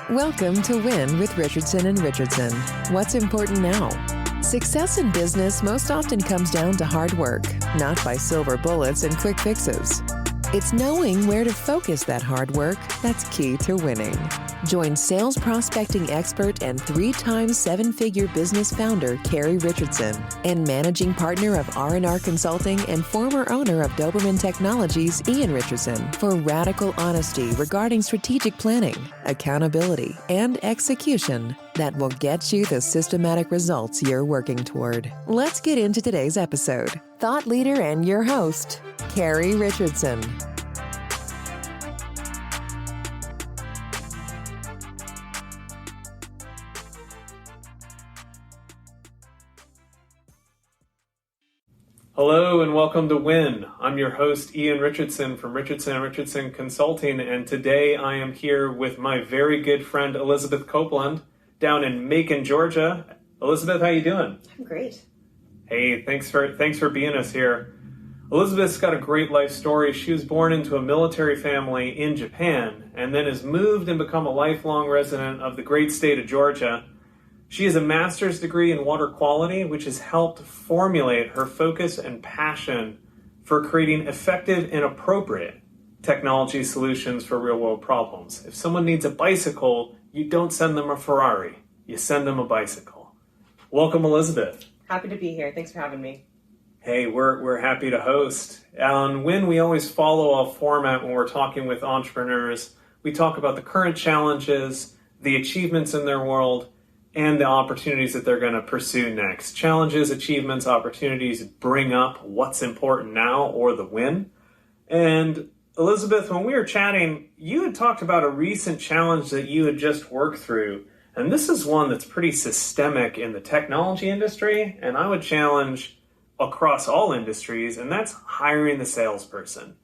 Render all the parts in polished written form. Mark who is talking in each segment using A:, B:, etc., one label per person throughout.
A: Welcome to Win with Richardson and Richardson. What's important now? Success in business most often comes down to hard work, not by silver bullets and quick fixes. It's knowing where to focus that hard work that's key to winning. Join sales prospecting expert and 3-time seven-figure business founder Carrie Richardson and managing partner of R&R Consulting and former owner of Doberman Technologies, Ian Richardson, for radical honesty regarding strategic planning, accountability, and execution that will get you the systematic results you're working toward. Let's get into today's episode. Thought leader and your host, Carrie Richardson.
B: Hello and welcome to Win. I'm your host, Ian Richardson from Richardson & Richardson Consulting, and today I am here with my very good friend Elizabeth Copeland down in Macon, Georgia. Elizabeth, how you doing?
C: I'm great.
B: Hey, thanks for being us here. Elizabeth's got a great life story. She was born into a military family in Japan and then has moved and become a lifelong resident of the great state of Georgia. She has a master's degree in water quality, which has helped formulate her focus and passion for creating effective and appropriate technology solutions for real-world problems. If someone needs a bicycle, you don't send them a Ferrari. You send them a bicycle. Welcome, Elizabeth.
C: Happy to be here. Thanks for having me.
B: Hey, we're happy to host. On Win, we always follow a format when we're talking with entrepreneurs. We talk about the current challenges, the achievements in their world, and the opportunities that they're going to pursue next. Challenges, achievements, opportunities bring up what's important now or the win. And Elizabeth, when we were chatting, you had talked about a recent challenge that you had just worked through. And this is one that's pretty systemic in the technology industry, and I would challenge across all industries, and that's hiring the salesperson.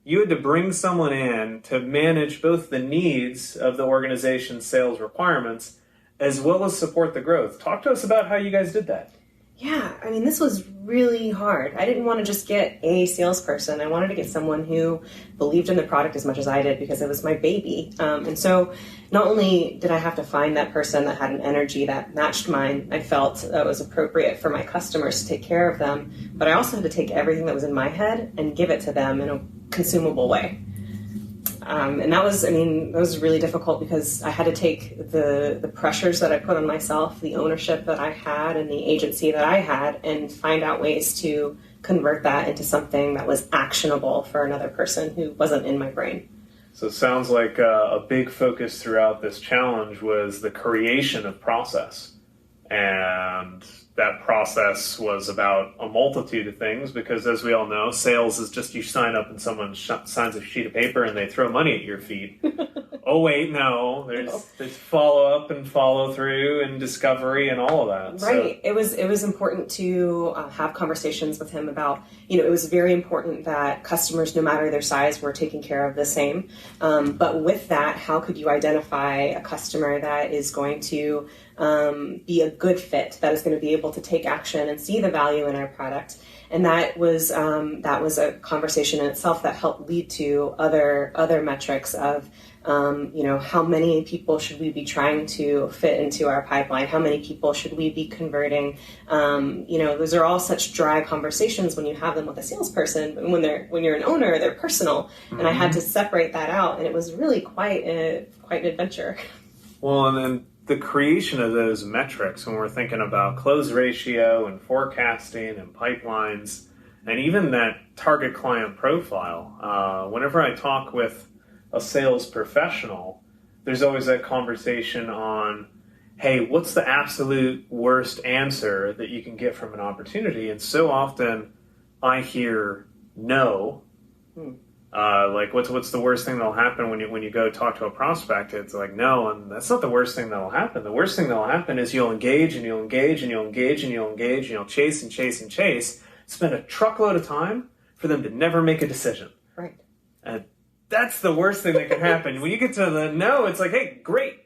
B: You had to bring someone in to manage both the needs of the organization's sales requirements as well as support the growth. Talk to us about how you guys did that.
C: Yeah, this was really hard. I didn't want to just get a salesperson. I wanted to get someone who believed in the product as much as I did because it was my baby. And so not only did I have to find that person that had an energy that matched mine, I felt that was appropriate for my customers to take care of them, but I also had to take everything that was in my head and give it to them in a consumable way. And that was really difficult because I had to take the pressures that I put on myself, the ownership that I had and the agency that I had, and find out ways to convert that into something that was actionable for another person who wasn't in my brain.
B: So it sounds like a big focus throughout this challenge was the creation of process. And that process was about a multitude of things because, as we all know, sales is just you sign up and someone signs a sheet of paper and they throw money at your feet. Oh, wait, no. There's follow-up and follow-through and discovery and all of that.
C: Right. So it was important to have conversations with him about, it was very important that customers, no matter their size, were taken care of the same. But with that, how could you identify a customer that is going to be a good fit, that is going to be able to take action and see the value in our product? And that was a conversation in itself that helped lead to other metrics of how many people should we be trying to fit into our pipeline? How many people should we be converting? Those are all such dry conversations when you have them with a salesperson. But when you're an owner, they're personal. Mm-hmm. And I had to separate that out, and it was really quite an adventure.
B: Well, and then the creation of those metrics when we're thinking about close ratio and forecasting and pipelines, and even that target client profile. Whenever I talk with a sales professional, there's always that conversation on, hey, what's the absolute worst answer that you can get from an opportunity? And so often I hear no. Like what's the worst thing that'll happen when you go talk to a prospect? It's like, no, and that's not the worst thing that'll happen. The worst thing that'll happen is you'll engage and you'll engage and you'll engage and you'll engage and you'll chase and chase and chase, spend a truckload of time for them to never make a decision.
C: Right.
B: And that's the worst thing that can happen. When you get to the no, it's like, hey, great.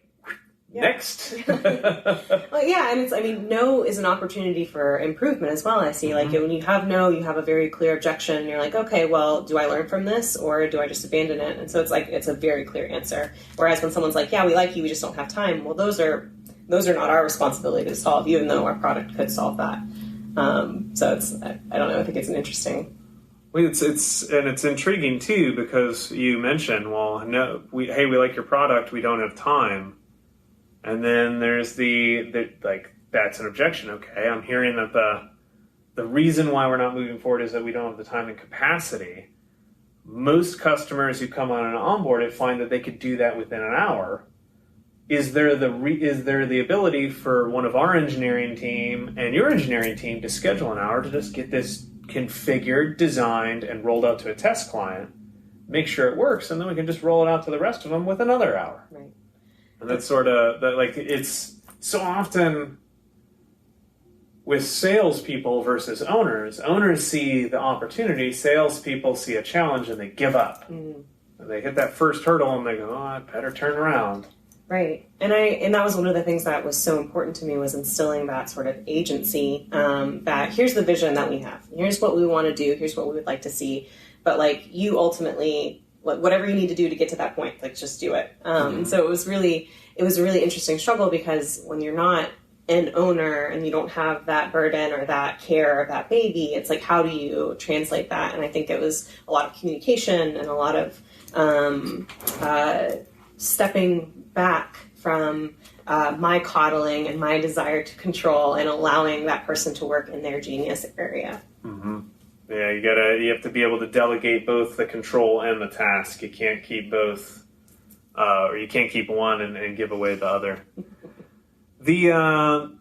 B: Next.
C: Well, yeah, and no is an opportunity for improvement as well. I see, like, when you have no, you have a very clear objection, and you're like, okay, well, do I learn from this, or do I just abandon it? And so it's like, it's a very clear answer. Whereas when someone's like, yeah, we like you, we just don't have time, well, those are not our responsibility to solve, even though our product could solve that. So I don't know, I think it's an interesting...
B: Well, it's intriguing too, because you mentioned, well, no, we like your product, we don't have time. And then there's that's an objection. Okay, I'm hearing that the reason why we're not moving forward is that we don't have the time and capacity. Most customers who come on and onboard it find that they could do that within an hour. Is there the ability for one of our engineering team and your engineering team to schedule an hour to just get this configured, designed, and rolled out to a test client, make sure it works, and then we can just roll it out to the rest of them with another hour?
C: Right.
B: And that's sort of it's so often with salespeople versus owners. Owners see the opportunity, salespeople see a challenge, and they give up. And they hit that first hurdle, and they go, "Oh, I better turn around."
C: Right. And that was one of the things that was so important to me, was instilling that sort of agency, that here's the vision that we have. Here's what we want to do. Here's what we would like to see. But like, you ultimately, whatever you need to do to get to that point, like, just do it. And so it was a really interesting struggle, because when you're not an owner and you don't have that burden or that care of that baby, it's like, how do you translate that? And I think it was a lot of communication and a lot of stepping back from my coddling and my desire to control, and allowing that person to work in their genius area.
B: Yeah, you have to be able to delegate both the control and the task. You can't keep both, or you can't keep one and give away the other. When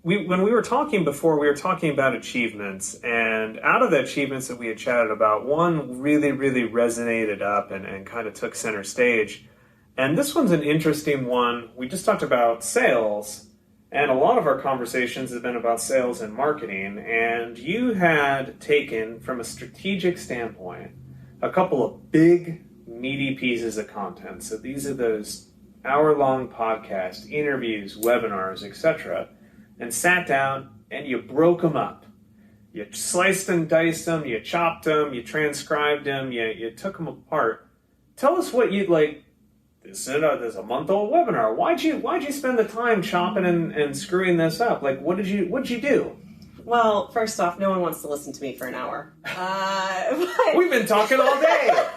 B: we were talking before, we were talking about achievements, and out of the achievements that we had chatted about, one really, really resonated up and kind of took center stage. And this one's an interesting one. We just talked about sales, and a lot of our conversations have been about sales and marketing, and you had taken, from a strategic standpoint, a couple of big, meaty pieces of content. So these are those hour-long podcasts, interviews, webinars, etc., and sat down and you broke them up. You sliced and diced them, you chopped them, you transcribed them, you took them apart. Tell us what you'd like. This is a month-old webinar. Why'd you spend the time chopping and screwing this up? Like, what'd you do?
C: Well, first off, no one wants to listen to me for an hour.
B: We've been talking all day.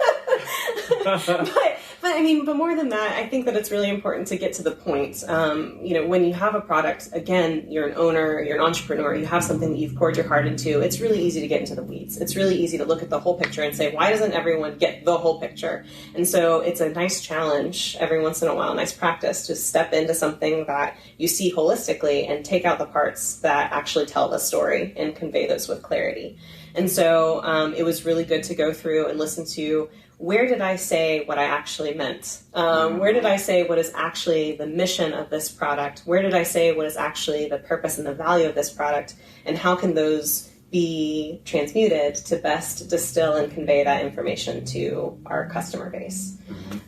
C: But more than that, I think that it's really important to get to the point. When you have a product, again, you're an owner, you're an entrepreneur, you have something that you've poured your heart into, it's really easy to get into the weeds. It's really easy to look at the whole picture and say, why doesn't everyone get the whole picture? And so it's a nice challenge every once in a while, nice practice to step into something that you see holistically and take out the parts that actually tell the story and convey those with clarity. And so it was really good to go through and listen to, where did I say what I actually meant? Where did I say what is actually the mission of this product? Where did I say what is actually the purpose and the value of this product? And how can those be transmuted to best distill and convey that information to our customer base?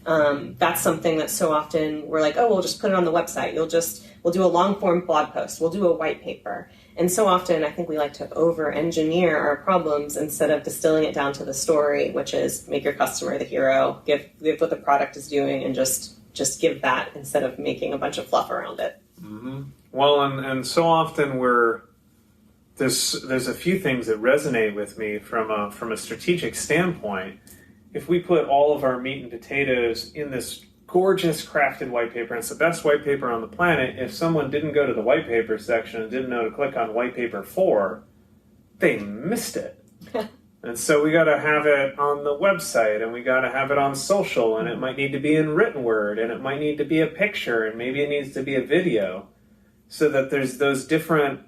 C: That's something that so often we're like, oh, we'll just put it on the website. We'll do a long form blog post. We'll do a white paper. And so often I think we like to over-engineer our problems instead of distilling it down to the story, which is make your customer the hero, give what the product is doing, and just give that instead of making a bunch of fluff around it.
B: Well, and so often there's a few things that resonate with me from a strategic standpoint. If we put all of our meat and potatoes in this gorgeous crafted white paper, and it's the best white paper on the planet, if someone didn't go to the white paper section and didn't know to click on white paper 4, they missed it. And so we got to have it on the website, and we got to have it on social, and it might need to be in written word, and it might need to be a picture, and maybe it needs to be a video, so that there's those different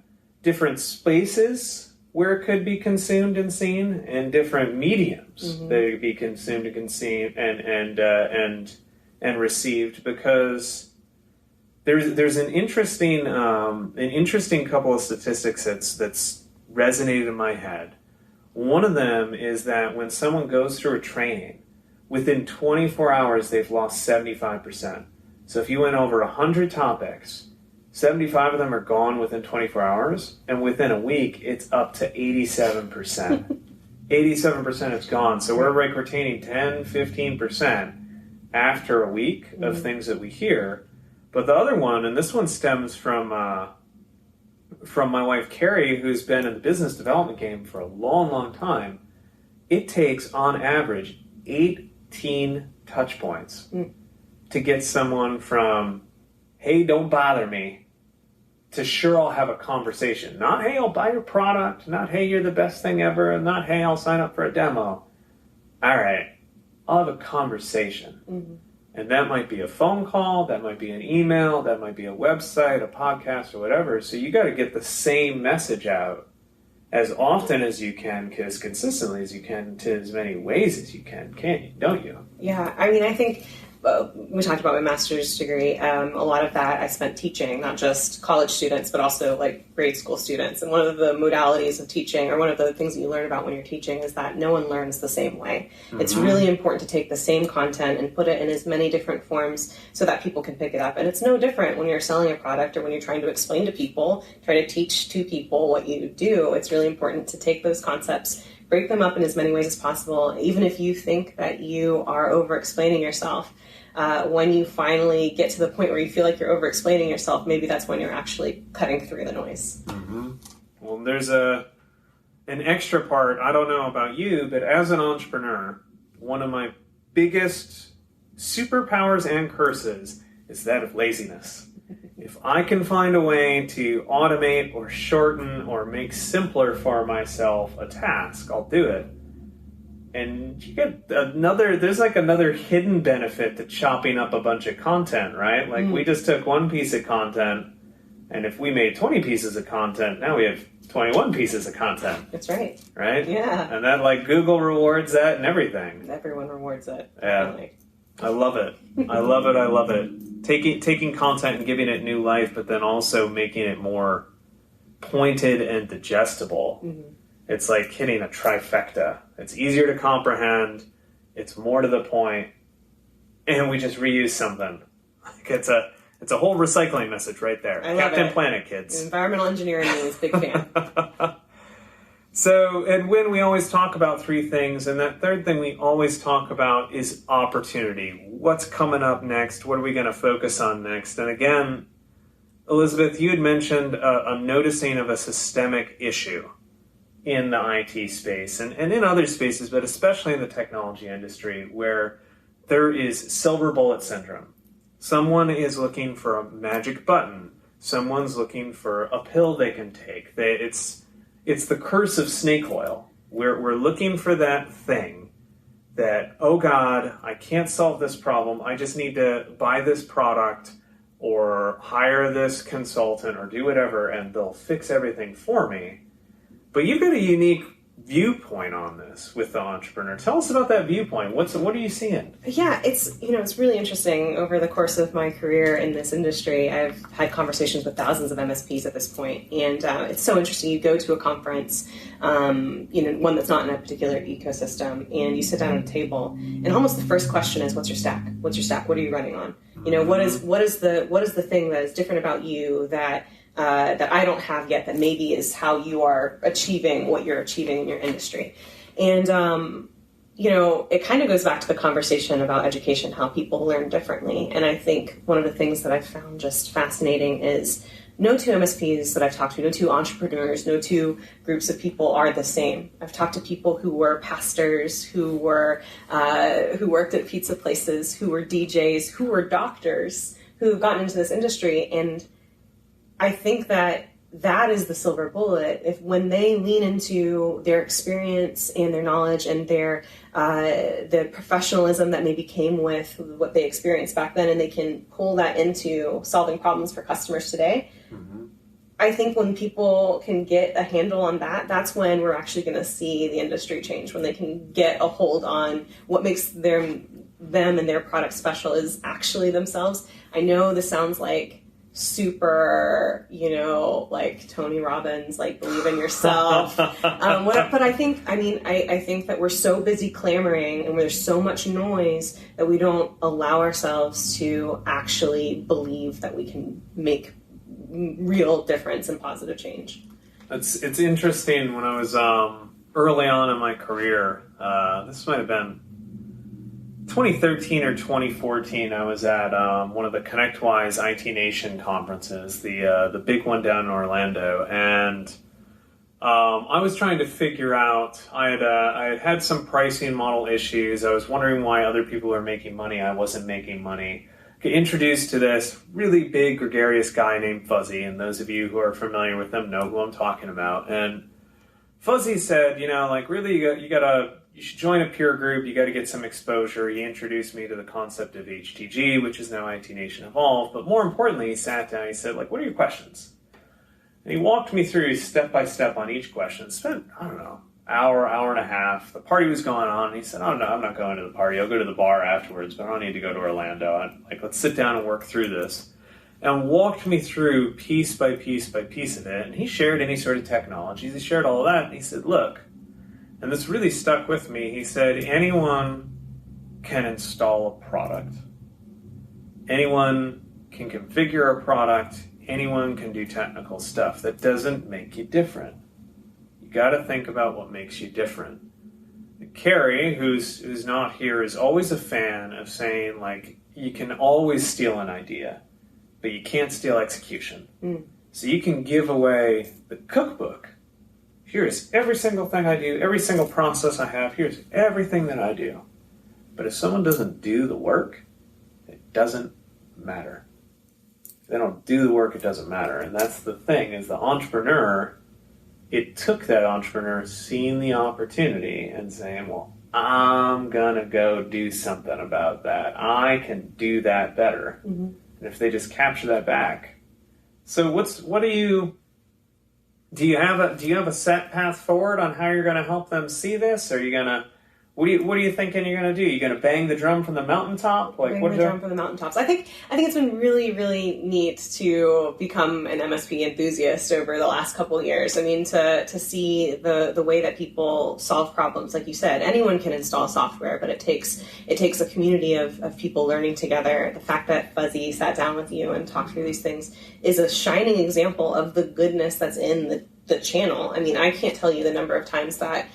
B: spaces where it could be consumed and seen, and different mediums that it could be consumed and seen and received, because there's an interesting couple of statistics that's resonated in my head. One of them is that when someone goes through a training, within 24 hours they've lost 75%. So if you went over 100 topics, 75 of them are gone within 24 hours, and within a week, it's up to 87%. 87% is gone. So we're retaining 10, 15% after a week of things that we hear. But the other one, and this one stems from my wife, Carrie, who's been in the business development game for a long, long time. It takes, on average, 18 touch points to get someone from, hey, don't bother me, to sure, I'll have a conversation. Not, hey, I'll buy your product. Not, hey, you're the best thing ever. And not, hey, I'll sign up for a demo. All right, I'll have a conversation. And that might be a phone call. That might be an email. That might be a website, a podcast, or whatever. So you got to get the same message out as often as you can, as consistently as you can, to as many ways as you can, can't you? Don't you?
C: Yeah, I mean, I think we talked about my master's degree. A lot of that I spent teaching, not just college students, but also like grade school students. And one of the modalities of teaching, or one of the things that you learn about when you're teaching, is that no one learns the same way. It's really important to take the same content and put it in as many different forms so that people can pick it up. And it's no different when you're selling a product or when you're trying to explain to people, try to teach to people what you do. It's really important to take those concepts, break them up in as many ways as possible, even if you think that you are over-explaining yourself. When you finally get to the point where you feel like you're over-explaining yourself, maybe that's when you're actually cutting through the noise.
B: Well, there's an extra part. I don't know about you, but as an entrepreneur, one of my biggest superpowers and curses is that of laziness. If I can find a way to automate or shorten or make simpler for myself a task, I'll do it. And you get there's like another hidden benefit to chopping up a bunch of content, right? Like we just took one piece of content, and if we made 20 pieces of content, now we have 21 pieces of content.
C: That's right.
B: Right?
C: Yeah.
B: And that, like, Google rewards that and everything.
C: Everyone rewards it.
B: Yeah.
C: Really.
B: I love it. I love it. I love it. Taking content and giving it new life, but then also making it more pointed and digestible. It's like hitting a trifecta. It's easier to comprehend, it's more to the point, and we just reuse something. Like it's a whole recycling message right there.
C: I love
B: Captain
C: it.
B: Planet, kids.
C: Environmental engineering is big fan.
B: So, and when we always talk about three things, and that third thing we always talk about is opportunity. What's coming up next? What are we going to focus on next? And again, Elizabeth, you had mentioned a noticing of a systemic issue in the IT space and in other spaces, but especially in the technology industry, where there is silver bullet syndrome. Someone is looking for a magic button. Someone's looking for a pill they can take. It's the curse of snake oil. We're looking for that thing that, oh God, I can't solve this problem. I just need to buy this product or hire this consultant or do whatever, and they'll fix everything for me. But you've got a unique viewpoint on this with the entrepreneur. Tell us about that viewpoint. What are you seeing?
C: Yeah, it's really interesting. Over the course of my career in this industry, I've had conversations with thousands of MSPs at this point, and it's so interesting. You go to a conference, one that's not in a particular ecosystem, and you sit down at a table, and almost the first question is, "What's your stack? What's your stack? What are you running on? What is the thing that is different about you that I don't have yet, that maybe is how you are achieving what you're achieving in your industry." And, it kind of goes back to the conversation about education, how people learn differently. And I think one of the things that I've found just fascinating is no two MSPs that I've talked to, no two entrepreneurs, no two groups of people are the same. I've talked to people who were pastors, who worked at pizza places, who were DJs, who were doctors, who've gotten into this industry. And I think that is the silver bullet. If when they lean into their experience and their knowledge and their the professionalism that maybe came with what they experienced back then, and they can pull that into solving problems for customers today, I think when people can get a handle on that, that's when we're actually going to see the industry change. When they can get a hold on what makes them and their product special is actually themselves. I know this sounds like super, like Tony Robbins, like believe in yourself. But I think that we're so busy clamoring and there's so much noise that we don't allow ourselves to actually believe that we can make real difference and positive change.
B: It's interesting. When I was early on in my career, this might have been 2013 or 2014, I was at one of the ConnectWise IT Nation conferences, the big one down in Orlando, and I was trying to figure out, I had some pricing model issues. I was wondering why other people were making money, I wasn't making money. Get introduced to this really big, gregarious guy named Fuzzy, and those of you who are familiar with him know who I'm talking about. And Fuzzy said, really, you should join a peer group, you got to get some exposure. He introduced me to the concept of HTG, which is now IT Nation Evolve, but more importantly, he sat down, he said, what are your questions? And he walked me through step by step on each question. Spent, hour and a half. The party was going on, and he said, I'm not going to the party. I'll go to the bar afterwards, but I don't need to go to Orlando. Let's sit down and work through this. And walked me through piece by piece by piece of it. And he shared any sort of technologies. He shared all of that. And he said, look, and this really stuck with me. He said, anyone can install a product. Anyone can configure a product. Anyone can do technical stuff. That doesn't make you different. You got to think about what makes you different. Carrie, who's not here, is always a fan of saying, you can always steal an idea, but you can't steal execution. So you can give away the cookbook. Here's every single thing I do, every single process I have, here's everything that I do. But if someone doesn't do the work, it doesn't matter. If they don't do the work, it doesn't matter. And that's the thing, is the entrepreneur, it took that entrepreneur seeing the opportunity and saying, well, I'm going to go do something about that. I can do that better. And if they just capture that back. So do you have a set path forward on how you're going to help them see this? Or are you going to, what are you thinking you're going to do? You're going to bang the drum from the mountaintop?
C: Bang the drum from the mountaintops. I think it's been really, really neat to become an MSP enthusiast over the last couple of years. I mean, to see the way that people solve problems, like you said, anyone can install software, but it takes a community of people learning together. The fact that Fuzzy sat down with you and talked through these things is a shining example of the goodness that's in the channel. I mean, I can't tell you the number of times that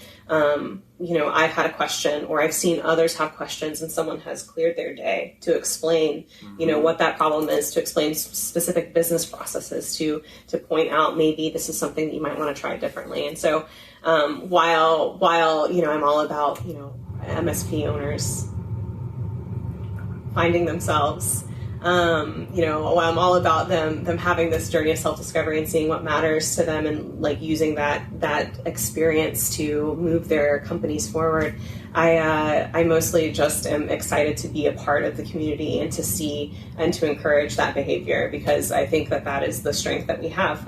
C: I've had a question, or I've seen others have questions, and someone has cleared their day to explain, what that problem is, to explain specific business processes, to point out maybe this is something that you might want to try differently. And so, while I'm all about MSP owners finding themselves. While I'm all about them having this journey of self-discovery and seeing what matters to them and using that experience to move their companies forward, I mostly just am excited to be a part of the community and to see and to encourage that behavior, because I think that is the strength that we have.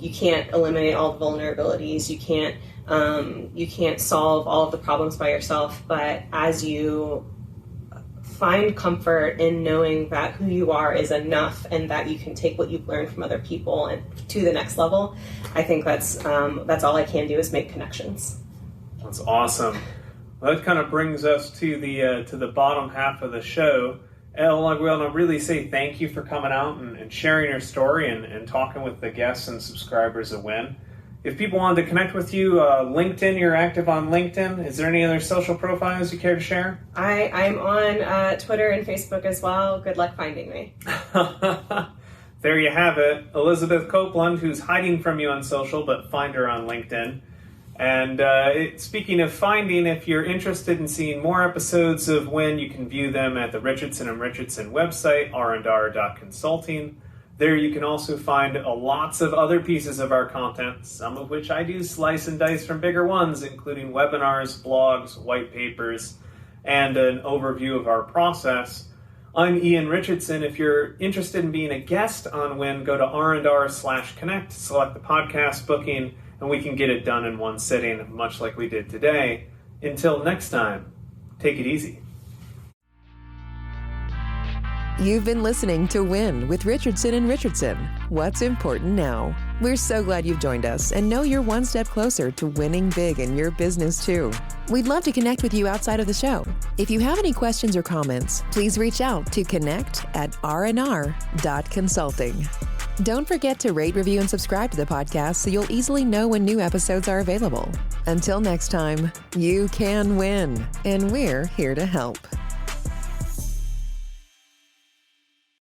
C: You can't eliminate all the vulnerabilities. You can't solve all of the problems by yourself, but as you find comfort in knowing that who you are is enough and that you can take what you've learned from other people and to the next level, I think that's all I can do is make connections.
B: That's awesome. Well, that kind of brings us to the bottom half of the show. Elle, I want to really say thank you for coming out and sharing your story and talking with the guests and subscribers of WIN. If people wanted to connect with you, LinkedIn, you're active on LinkedIn. Is there any other social profiles you care to share?
C: I'm on Twitter and Facebook as well. Good luck finding me.
B: There you have it. Elizabeth Copeland, who's hiding from you on social, but find her on LinkedIn. And speaking of finding, if you're interested in seeing more episodes of WIN, you can view them at the Richardson & Richardson website, r&r.consulting. There you can also find lots of other pieces of our content, some of which I do slice and dice from bigger ones, including webinars, blogs, white papers, and an overview of our process. I'm Ian Richardson. If you're interested in being a guest on WIN, go to r&r/connect, select the podcast booking, and we can get it done in one sitting, much like we did today. Until next time, take it easy.
A: You've been listening to Win with Richardson and Richardson. What's important now? We're so glad you've joined us and know you're one step closer to winning big in your business too. We'd love to connect with you outside of the show. If you have any questions or comments, please reach out to connect@rnr.consulting. Don't forget to rate, review, and subscribe to the podcast so you'll easily know when new episodes are available. Until next time, you can win, and we're here to help.